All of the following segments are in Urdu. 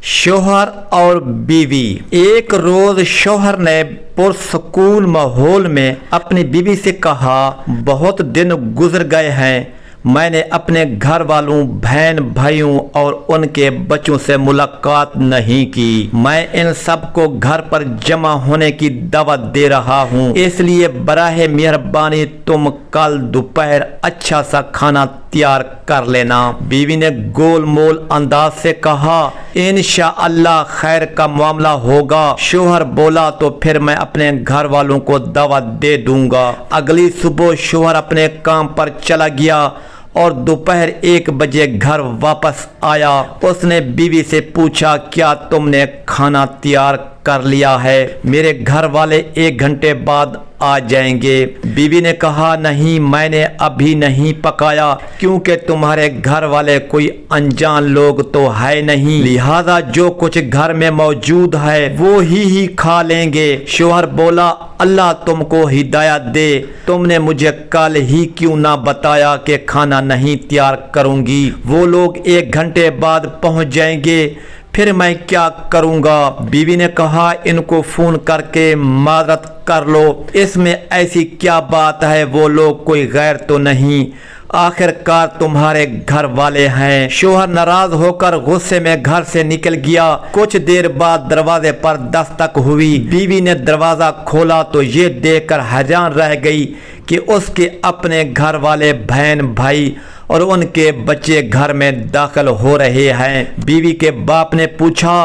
شوہر اور بیوی۔ ایک روز شوہر نے پرسکون ماحول میں اپنی بیوی سے کہا، بہت دن گزر گئے ہیں، میں نے اپنے گھر والوں، بہن بھائیوں اور ان کے بچوں سے ملاقات نہیں کی۔ میں ان سب کو گھر پر جمع ہونے کی دعوت دے رہا ہوں، اس لیے براہ مہربانی تم کل دوپہر اچھا سا کھانا تیار کر لینا۔ بیوی نے گول مول انداز سے کہا، انشاءاللہ خیر کا معاملہ ہوگا۔ شوہر بولا، تو پھر میں اپنے گھر والوں کو دعوت دے دوں گا۔ اگلی صبح شوہر اپنے کام پر چلا گیا اور دوپہر 1 بجے گھر واپس آیا۔ اس نے بیوی سے پوچھا، کیا تم نے کھانا تیار کر لیا ہے؟ میرے گھر والے 1 گھنٹے بعد آ جائیں گے۔ بیوی نے کہا، نہیں، میں نے ابھی نہیں پکایا، کیونکہ تمہارے گھر والے کوئی انجان لوگ تو ہے نہیں، لہذا جو کچھ گھر میں موجود ہے وہ ہی کھا لیں گے۔ شوہر بولا، اللہ تم کو ہدایت دے، تم نے مجھے کل ہی کیوں نہ بتایا کہ کھانا نہیں تیار کروں گی؟ وہ لوگ 1 گھنٹے بعد پہنچ جائیں گے، پھر میں کیا کروں گا؟ بیوی نے کہا، ان کو فون کر کے معذرت کر لو، اس میں ایسی کیا بات ہے، وہ لوگ کوئی غیر تو نہیں، آخر کار تمہارے گھر والے ہیں۔ شوہر ناراض ہو کر غصے میں گھر سے نکل گیا۔ کچھ دیر بعد دروازے پر دستک ہوئی۔ بیوی نے دروازہ کھولا تو یہ دیکھ کر حیران رہ گئی کہ اس کے اپنے گھر والے، بہن بھائی اور ان کے بچے گھر میں داخل ہو رہے ہیں۔ بیوی کے باپ نے پوچھا،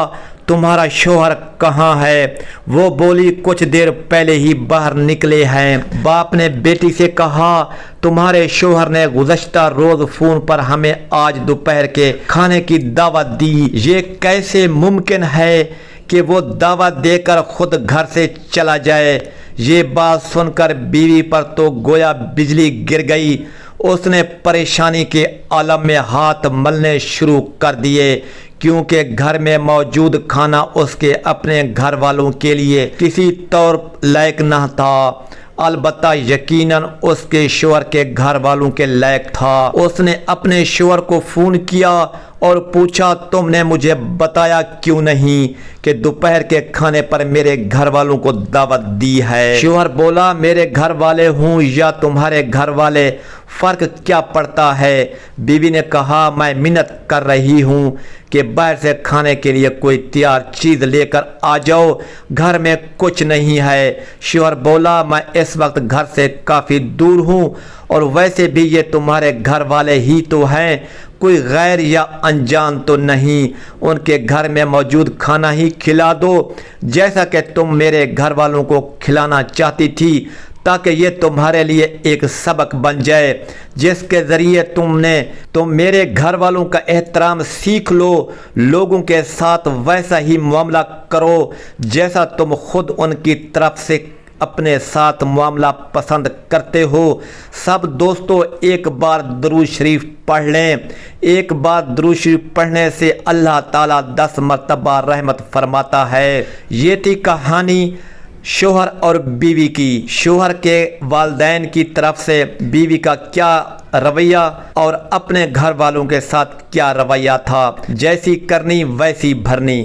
تمہارا شوہر کہاں ہے؟ وہ بولی، کچھ دیر پہلے ہی باہر نکلے ہیں۔ باپ نے بیٹی سے کہا، تمہارے شوہر نے گزشتہ روز فون پر ہمیں آج دوپہر کے کھانے کی دعوت دی، یہ کیسے ممکن ہے کہ وہ دعوت دے کر خود گھر سے چلا جائے؟ یہ بات سن کر بیوی پر تو گویا بجلی گر گئی۔ اس نے پریشانی کے عالم میں ہاتھ ملنے شروع کر دیے، کیونکہ گھر میں موجود کھانا اس کے اپنے گھر والوں کے لیے کسی طور لائق نہ تھا، البتہ یقیناً اس کے شوہر کے گھر والوں کے لائق تھا۔ اس نے اپنے شوہر کو فون کیا اور پوچھا، تم نے مجھے بتایا کیوں نہیں کہ دوپہر کے کھانے پر میرے گھر والوں کو دعوت دی ہے؟ شوہر بولا، میرے گھر والے ہوں یا تمہارے گھر والے، فرق کیا پڑتا ہے؟ بیوی نے کہا، میں منت کر رہی ہوں کہ باہر سے کھانے کے لیے کوئی تیار چیز لے کر آ جاؤ، گھر میں کچھ نہیں ہے۔ شوہر بولا، میں اس وقت گھر سے کافی دور ہوں اور ویسے بھی یہ تمہارے گھر والے ہی تو ہیں، کوئی غیر یا انجان تو نہیں، ان کے گھر میں موجود کھانا ہی کھلا دو جیسا کہ تم میرے گھر والوں کو کھلانا چاہتی تھی، تاکہ یہ تمہارے لیے ایک سبق بن جائے جس کے ذریعے تم میرے گھر والوں کا احترام سیکھ لو، لوگوں کے ساتھ ویسا ہی معاملہ کرو جیسا تم خود ان کی طرف سے اپنے ساتھ معاملہ پسند کرتے ہو۔ سب دوستو ایک بار درود شریف پڑھ لیں۔ ایک بار درود شریف پڑھنے سے اللہ تعالیٰ 10 مرتبہ رحمت فرماتا ہے۔ یہ تھی کہانی شوہر اور بیوی کی۔ شوہر کے والدین کی طرف سے بیوی کا کیا رویہ اور اپنے گھر والوں کے ساتھ کیا رویہ تھا، جیسی کرنی ویسی بھرنی۔